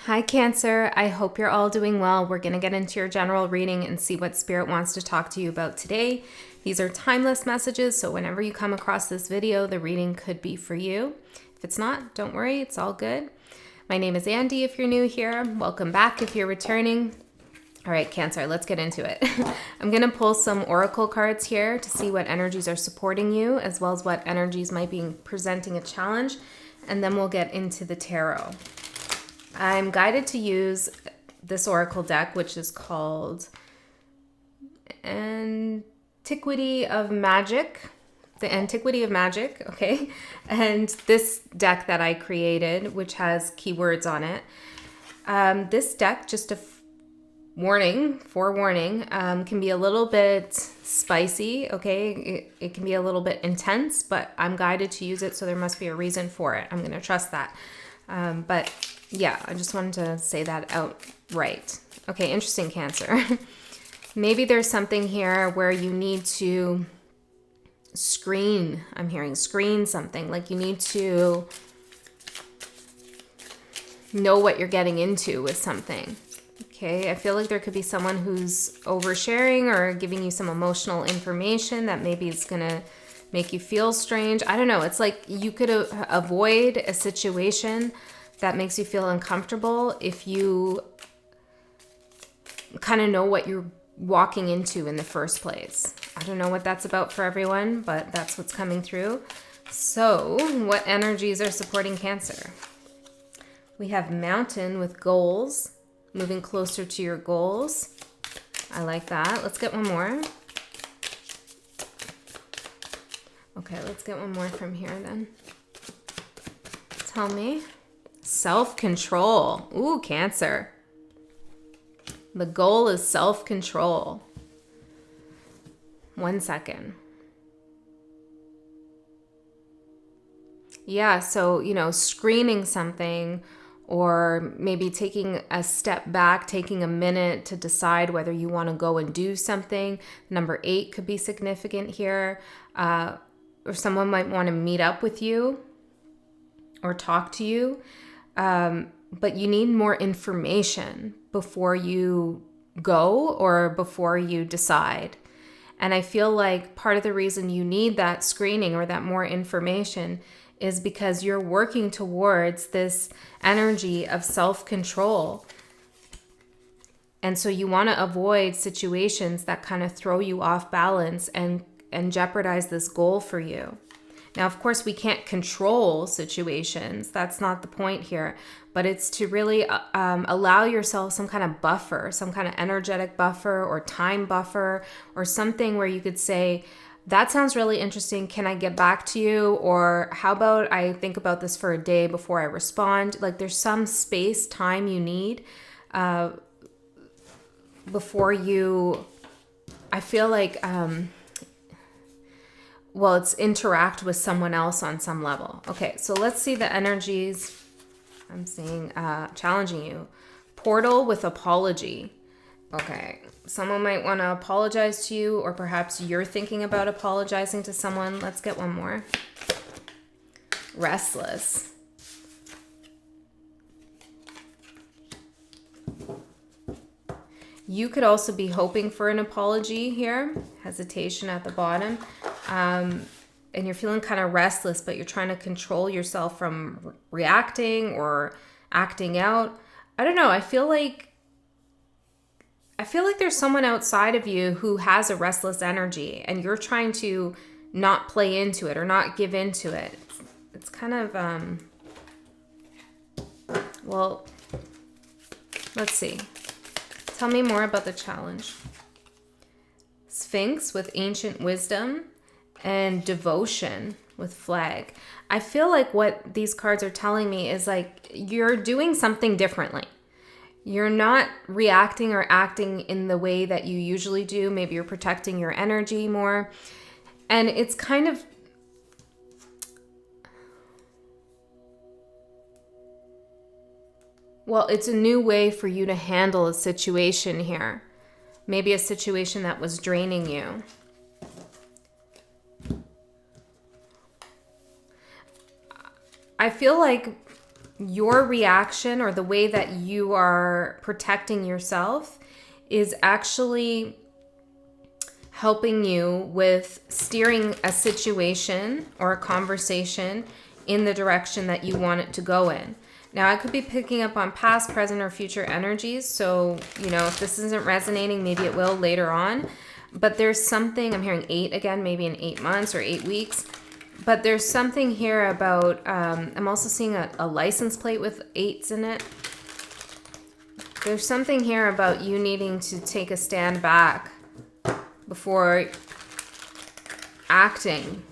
Hi, Cancer. I hope you're all doing well. We're going to get into your general reading and see what Spirit wants to talk to you about today. These are timeless messages, so whenever you come across this video, the reading could be for you. If it's not, don't worry, it's all good. My name is Andy if you're new here. Welcome back if you're returning. All right, Cancer, let's get into it. I'm going to pull some oracle cards here to see what energies are supporting you, as well as what energies might be presenting a challenge, and then we'll get into the tarot. I'm guided to use this oracle deck, which is called Antiquity of Magick. The Antiquity of Magick, okay? And this deck that I created, which has keywords on it. This deck, just a forewarning, can be a little bit spicy, okay? It can be a little bit intense, but I'm guided to use it, so there must be a reason for it. I'm going to trust that. But yeah, I just wanted to say that outright. Okay, interesting, Cancer. Maybe there's something here where you need to screen. I'm hearing screen something. Like you need to know what you're getting into with something. Okay, I feel like there could be someone who's oversharing or giving you some emotional information that maybe is going to make you feel strange. I don't know. It's like you could avoid a situation that makes you feel uncomfortable if you kind of know what you're walking into in the first place. I don't know what that's about for everyone, but that's what's coming through. So, what energies are supporting Cancer? We have Mountain with goals, moving closer to your goals. I like that. Let's get one more. Okay, let's get one more from here then. Tell me. Self-control. Ooh, Cancer. The goal is self-control. 1 second. Yeah, so, screening something or maybe taking a step back, taking a minute to decide whether you want to go and do something. Number 8 could be significant here. Or someone might want to meet up with you or talk to you. But you need more information before you go or before you decide. And I feel like part of the reason you need that screening or that more information is because you're working towards this energy of self-control. And so you want to avoid situations that kind of throw you off balance and jeopardize this goal for you. Now, of course, we can't control situations. That's not the point here. But it's to really allow yourself some kind of buffer, some kind of energetic buffer or time buffer or something where you could say, that sounds really interesting. Can I get back to you? Or how about I think about this for a day before I respond? Like there's some space, time you need before you, I feel like... it's interact with someone else on some level. Okay, so let's see the energies. I'm seeing challenging you. Portal with apology. Okay, someone might want to apologize to you, or perhaps you're thinking about apologizing to someone. Let's get one more. Restless. You could also be hoping for an apology here. Hesitation at the bottom. And you're feeling kind of restless, but you're trying to control yourself from reacting or acting out. I don't know. I feel like there's someone outside of you who has a restless energy and you're trying to not play into it or not give into it. It's kind of, let's see. Tell me more about the challenge. Sphinx with ancient wisdom and devotion with flag. I feel like what these cards are telling me is like you're doing something differently. You're not reacting or acting in the way that you usually do. Maybe you're protecting your energy more. And it's kind of... it's a new way for you to handle a situation here. Maybe a situation that was draining you. I feel like your reaction or the way that you are protecting yourself is actually helping you with steering a situation or a conversation in the direction that you want it to go in. Now, I could be picking up on past, present, or future energies. So, if this isn't resonating, maybe it will later on. But there's something, I'm hearing 8 again, maybe in 8 months or 8 weeks. But there's something here about, I'm also seeing a license plate with 8s in it. There's something here about you needing to take a stand back before acting.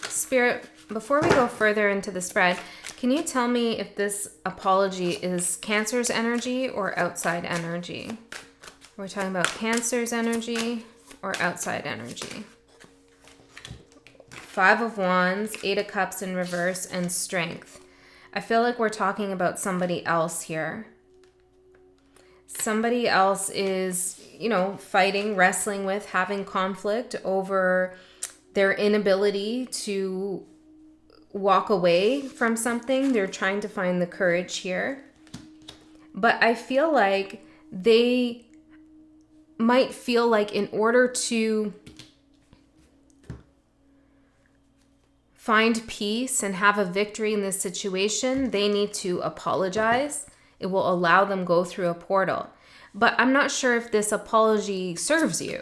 Spirit, before we go further into the spread, can you tell me if this apology is Cancer's energy or outside energy? We're talking about Cancer's energy or outside energy. 5 of Wands, 8 of Cups in reverse, and Strength. I feel like we're talking about somebody else here. Somebody else is, fighting, wrestling with, having conflict over their inability to walk away from something. They're trying to find the courage here. But I feel like they might feel like in order to find peace and have a victory in this situation, they need to apologize. It will allow them go through a portal. But I'm not sure if this apology serves you,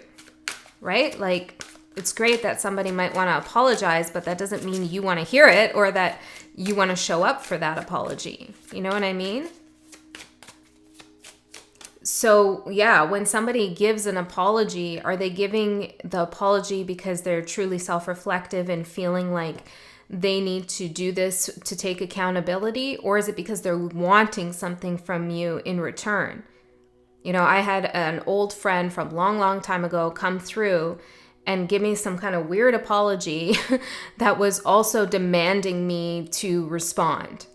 right? Like, it's great that somebody might want to apologize, but that doesn't mean you want to hear it or that you want to show up for that apology. You know what I mean? So, yeah, when somebody gives an apology, are they giving the apology because they're truly self-reflective and feeling like they need to do this to take accountability? Or is it because they're wanting something from you in return? I had an old friend from a long, long time ago come through and give me some kind of weird apology that was also demanding me to respond.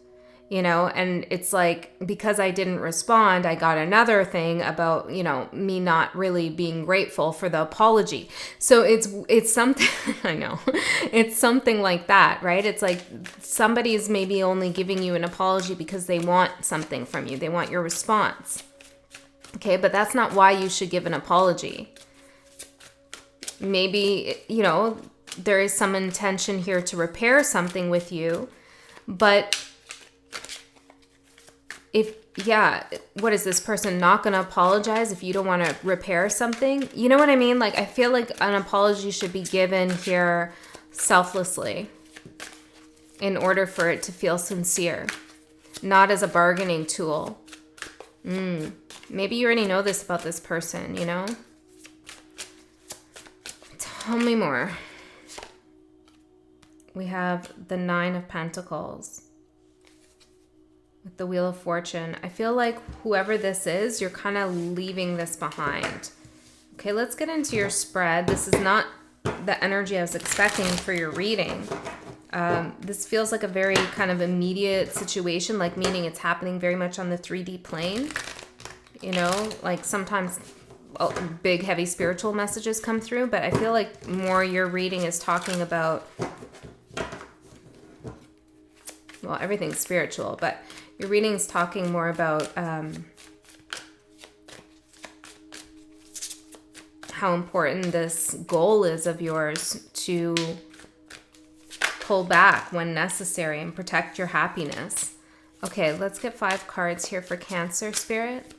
And it's like, because I didn't respond, I got another thing about, me not really being grateful for the apology. So it's something, I know, it's something like that, right? It's like somebody's maybe only giving you an apology because they want something from you. They want your response. Okay, but that's not why you should give an apology. Maybe, there is some intention here to repair something with you, but what is this person not going to apologize if you don't want to repair something? You know what I mean? Like, I feel like an apology should be given here selflessly in order for it to feel sincere, not as a bargaining tool. Maybe you already know this about this person, Tell me more. We have the 9 of Pentacles with the Wheel of Fortune. I feel like whoever this is, you're kind of leaving this behind. Okay, let's get into your spread. This is not the energy I was expecting for your reading. This feels like a very kind of immediate situation, like meaning it's happening very much on the 3D plane. Like sometimes big, heavy spiritual messages come through, but I feel like more your reading is talking about, well, everything's spiritual, but your reading is talking more about how important this goal is of yours to pull back when necessary and protect your happiness. Okay, let's get 5 cards here for Cancer, Spirit.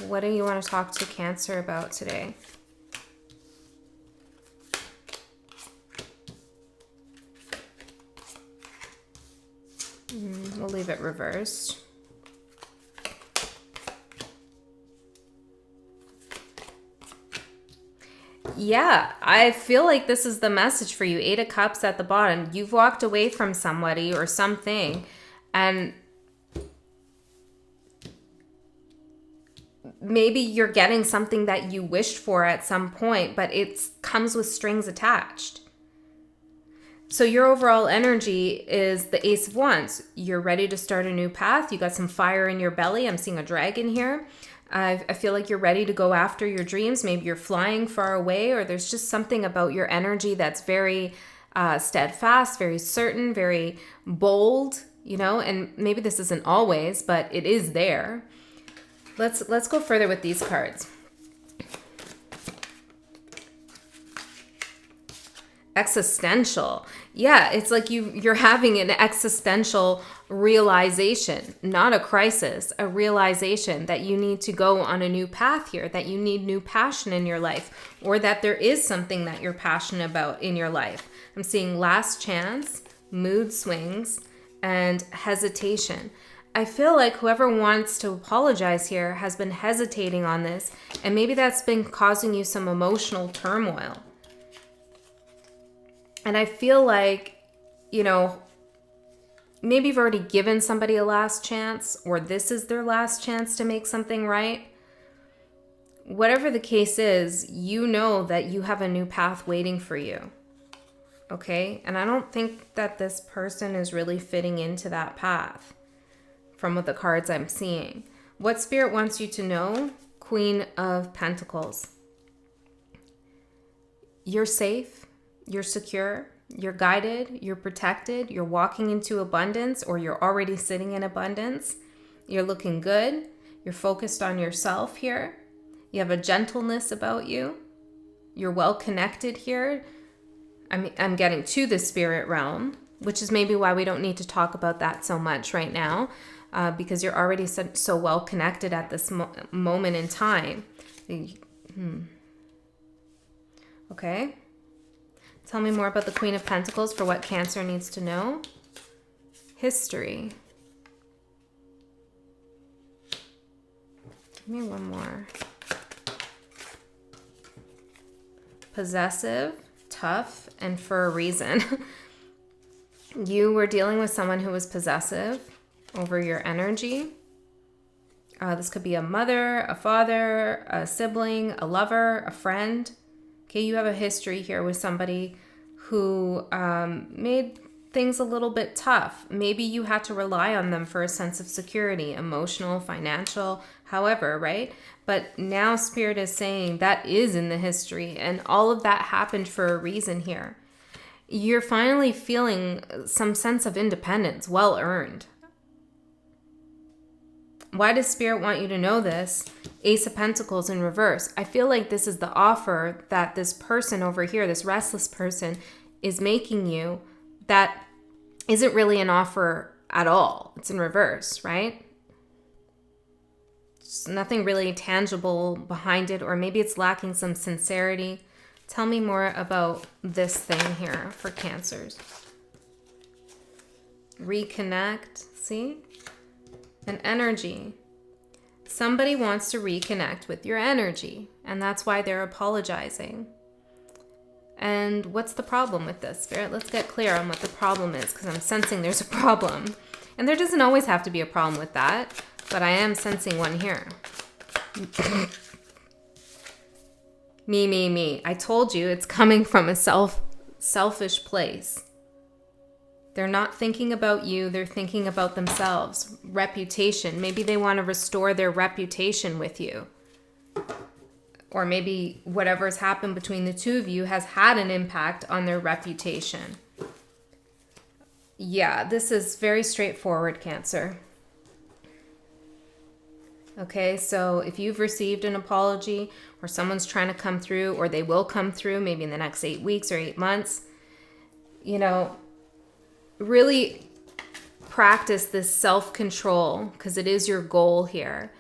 What do you want to talk to Cancer about today? We'll leave it reversed. Yeah, I feel like this is the message for you. 8 of Cups at the bottom. You've walked away from somebody or something, and maybe you're getting something that you wished for at some point, but it comes with strings attached. So your overall energy is the Ace of Wands. You're ready to start a new path. You got some fire in your belly. I'm seeing a dragon here. I feel like you're ready to go after your dreams. Maybe you're flying far away, or there's just something about your energy that's very steadfast, very certain, very bold, and maybe this isn't always, but it is there. Let's go further with these cards. Existential. Yeah, it's like you're having an existential realization, not a crisis, a realization that you need to go on a new path here, that you need new passion in your life, or that there is something that you're passionate about in your life. I'm seeing last chance, mood swings, and hesitation. I feel like whoever wants to apologize here has been hesitating on this, and maybe that's been causing you some emotional turmoil. And I feel like, maybe you've already given somebody a last chance, or this is their last chance to make something right. Whatever the case is, you know that you have a new path waiting for you. Okay? And I don't think that this person is really fitting into that path from what the cards I'm seeing. What Spirit wants you to know? Queen of Pentacles. You're safe. You're secure, you're guided, you're protected, you're walking into abundance, or you're already sitting in abundance. You're looking good. You're focused on yourself here. You have a gentleness about you. You're well connected here. I'm getting to the spirit realm, which is maybe why we don't need to talk about that so much right now, because you're already so well connected at this moment in time. Okay. Tell me more about the Queen of Pentacles for what Cancer needs to know. History. Give me one more. Possessive, tough, and for a reason. You were dealing with someone who was possessive over your energy. This could be a mother, a father, a sibling, a lover, a friend. Okay, you have a history here with somebody who made things a little bit tough. Maybe you had to rely on them for a sense of security, emotional, financial, however, right? But now Spirit is saying that is in the history, and all of that happened for a reason here. You're finally feeling some sense of independence, well earned. Why does Spirit want you to know this? Ace of Pentacles in reverse. I feel like this is the offer that this person over here, this restless person, is making you that isn't really an offer at all. It's in reverse, right? There's nothing really tangible behind it, or maybe it's lacking some sincerity. Tell me more about this thing here for Cancers. Reconnect, see? An energy. Somebody wants to reconnect with your energy, and that's why they're apologizing. And what's the problem with this, Spirit? Let's get clear on what the problem is, because I'm sensing there's a problem. And there doesn't always have to be a problem with that, but I am sensing one here. Me. I told you it's coming from a selfish place. They're not thinking about you. They're thinking about themselves. Reputation. Maybe they want to restore their reputation with you. Or maybe whatever's happened between the two of you has had an impact on their reputation. Yeah, this is very straightforward, Cancer. Okay, so if you've received an apology, or someone's trying to come through, or they will come through maybe in the next 8 weeks or 8 months, really practice this self-control, because it is your goal here.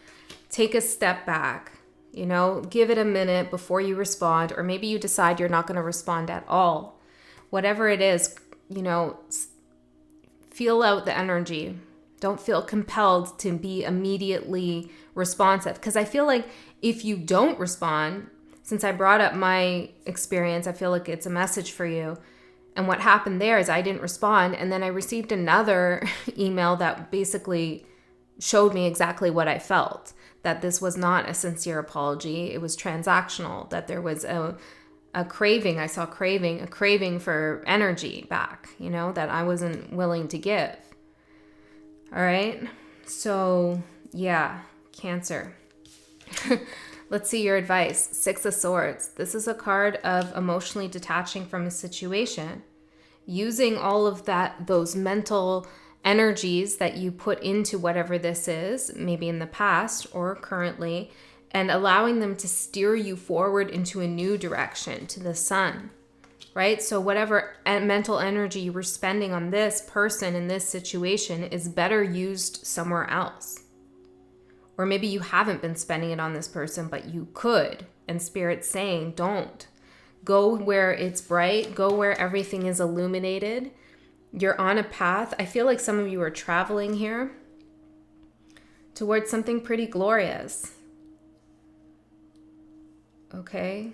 Take a step back, give it a minute before you respond, or maybe you decide you're not going to respond at all. Whatever it is, feel out the energy. Don't feel compelled to be immediately responsive, because I feel like if you don't respond, since I brought up my experience, I feel like it's a message for you. And what happened there is I didn't respond, and then I received another email that basically showed me exactly what I felt, that this was not a sincere apology. It was transactional, that there was a craving. I saw a craving for energy back, that I wasn't willing to give. All right. So yeah, Cancer. Let's see your advice. 6 of Swords. This is a card of emotionally detaching from a situation. using all of those mental energies that you put into whatever this is, maybe in the past or currently, and allowing them to steer you forward into a new direction, to the sun, right? So whatever mental energy you were spending on this person in this situation is better used somewhere else. Or maybe you haven't been spending it on this person, but you could. And Spirit's saying, don't. Go where it's bright. Go where everything is illuminated. You're on a path. I feel like some of you are traveling here towards something pretty glorious. Okay?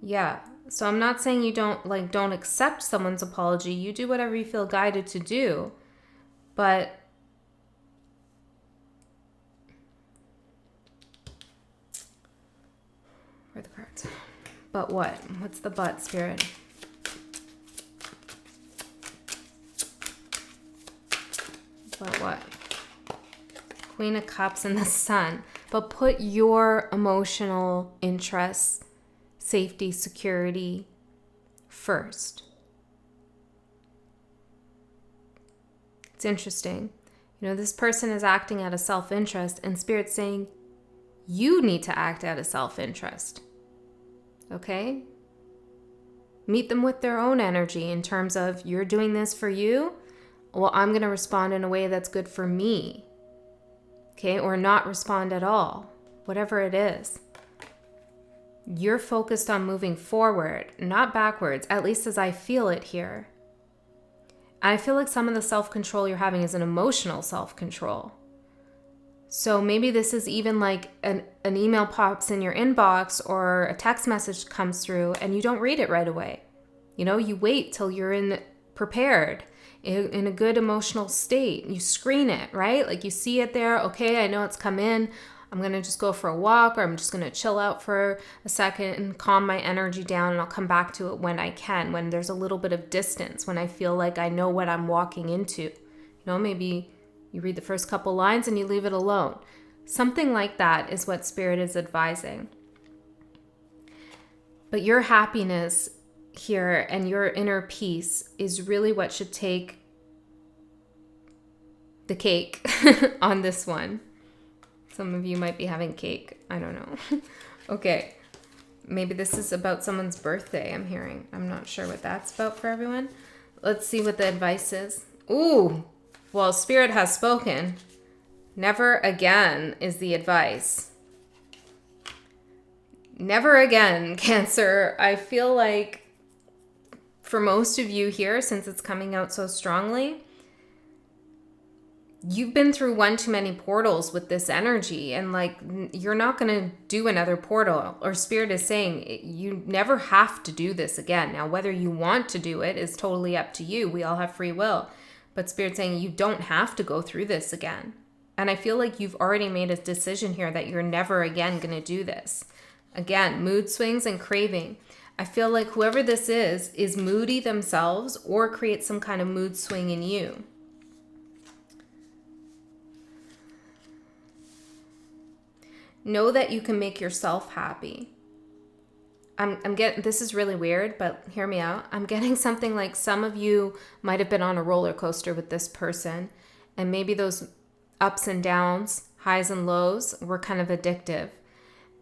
Yeah. So I'm not saying you don't accept someone's apology. You do whatever you feel guided to do. But where are the cards? But what? What's the but, Spirit? But what? Queen of Cups and the Sun. But put your emotional interests, safety, security first. It's interesting. This person is acting out of self-interest, and Spirit's saying you need to act out of self-interest. Okay? Meet them with their own energy in terms of, you're doing this for you. Well, I'm going to respond in a way that's good for me. Okay? Or not respond at all. Whatever it is. You're focused on moving forward, not backwards, at least as I feel it here. I feel like some of the self-control you're having is an emotional self-control. So maybe this is even like an email pops in your inbox or a text message comes through and you don't read it right away. You wait till you're prepared, in a good emotional state. You screen it, right? Like you see it there. Okay, I know it's come in. I'm going to just go for a walk, or I'm just going to chill out for a second and calm my energy down, and I'll come back to it when I can, when there's a little bit of distance, when I feel like I know what I'm walking into. Maybe you read the first couple lines and you leave it alone. Something like that is what Spirit is advising. But your happiness here and your inner peace is really what should take the cake on this one. Some of you might be having cake. I don't know. Okay. Maybe this is about someone's birthday, I'm hearing. I'm not sure what that's about for everyone. Let's see what the advice is. Ooh. Well, Spirit has spoken. Never again is the advice. Never again, Cancer. I feel like for most of you here, since it's coming out so strongly, you've been through one too many portals with this energy, and you're not going to do another portal. Or Spirit is saying you never have to do this again. Now, whether you want to do it is totally up to you. We all have free will. But Spirit's saying you don't have to go through this again. And I feel like you've already made a decision here that you're never again going to do this. Again, mood swings and craving. I feel like whoever this is moody themselves or create some kind of mood swing in you. Know that you can make yourself happy. I'm getting, this is really weird, but hear me out. I'm getting something like some of you might have been on a roller coaster with this person, and maybe those ups and downs, highs and lows were kind of addictive.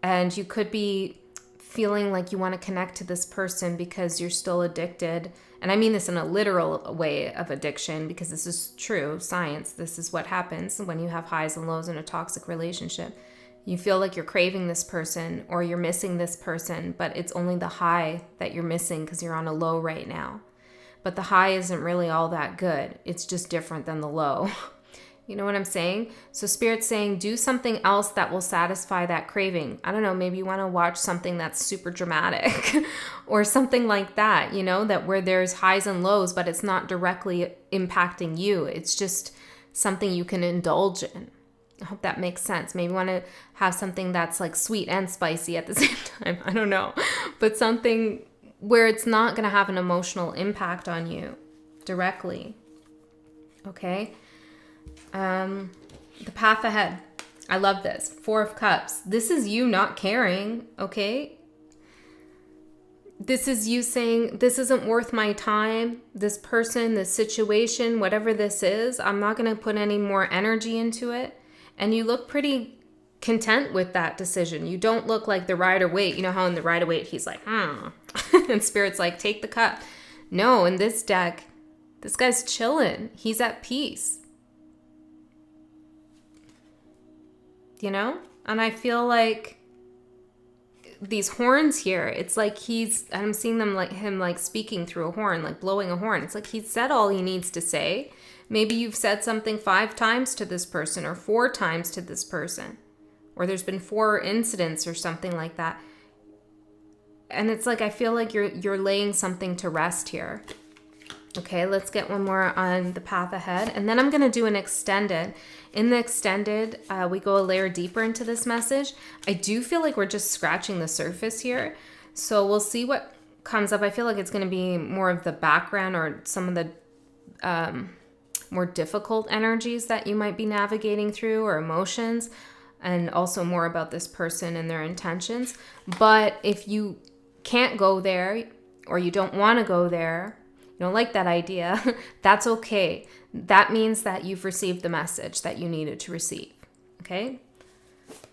And you could be feeling like you want to connect to this person because you're still addicted. And I mean this in a literal way of addiction, because this is true science. This is what happens when you have highs and lows in a toxic relationship. You feel like you're craving this person or you're missing this person, but it's only the high that you're missing because you're on a low right now. But the high isn't really all that good. It's just different than the low. You know what I'm saying? So Spirit's saying do something else that will satisfy that craving. I don't know, maybe you want to watch something that's super dramatic or something like that, that where there's highs and lows, but it's not directly impacting you. It's just something you can indulge in. I hope that makes sense. Maybe you want to have something that's like sweet and spicy at the same time. I don't know. But something where it's not going to have an emotional impact on you directly. Okay? The path ahead. I love this. 4 of Cups. This is you not caring, okay? This is you saying, this isn't worth my time. This person, this situation, whatever this is, I'm not going to put any more energy into it. And you look pretty content with that decision. You don't look like the Rider-Waite. You know how in the Rider-Waite, he's like, and Spirit's like, take the cup. No, in this deck, this guy's chilling. He's at peace. You know? And I feel like these horns here, it's like I'm seeing them like him like speaking through a horn, like blowing a horn. It's like he's said all he needs to say. Maybe you've said something 5 times to this person or 4 times to this person, or there's been 4 incidents or something like that. And it's like, I feel like you're laying something to rest here. Okay, let's get one more on the path ahead. And then I'm going to do an extended. In the extended, we go a layer deeper into this message. I do feel like we're just scratching the surface here. So we'll see what comes up. I feel like it's going to be more of the background or some of the more difficult energies that you might be navigating through, or emotions, and also more about this person and their intentions. But if you can't go there, or you don't want to go there, you don't like that idea, that's okay. That means that you've received the message that you needed to receive, okay?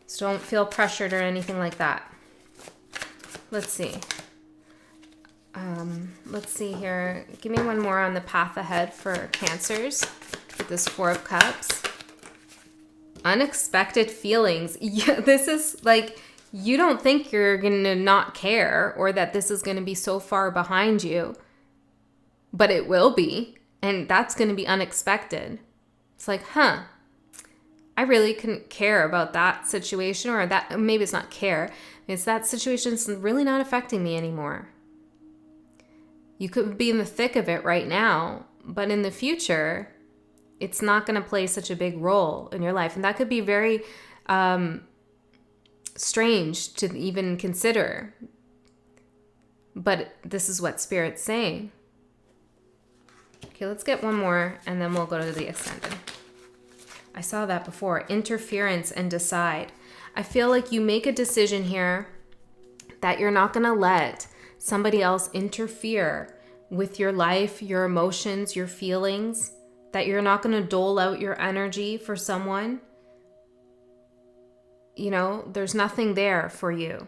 So don't feel pressured or anything like that. Let's see. Let's see here. Give me one more on the path ahead for Cancers with this 4 of Cups. Unexpected feelings. Yeah, this is like, you don't think you're going to not care, or that this is going to be so far behind you. But it will be, and that's going to be unexpected. It's like, I really couldn't care about that situation, or that, maybe it's not care, it's that situation's really not affecting me anymore. You could be in the thick of it right now, but in the future, it's not going to play such a big role in your life. And that could be very strange to even consider. But this is what Spirit's saying. Okay, let's get one more, and then we'll go to the extended. I saw that before. Interference and decide. I feel like you make a decision here that you're not going to let somebody else interfere with your life, your emotions, your feelings, that you're not going to dole out your energy for someone. You know, there's nothing there for you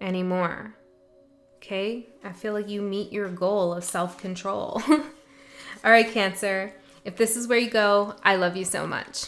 anymore. Okay? I feel like you meet your goal of self-control. All right, Cancer. If this is where you go, I love you so much.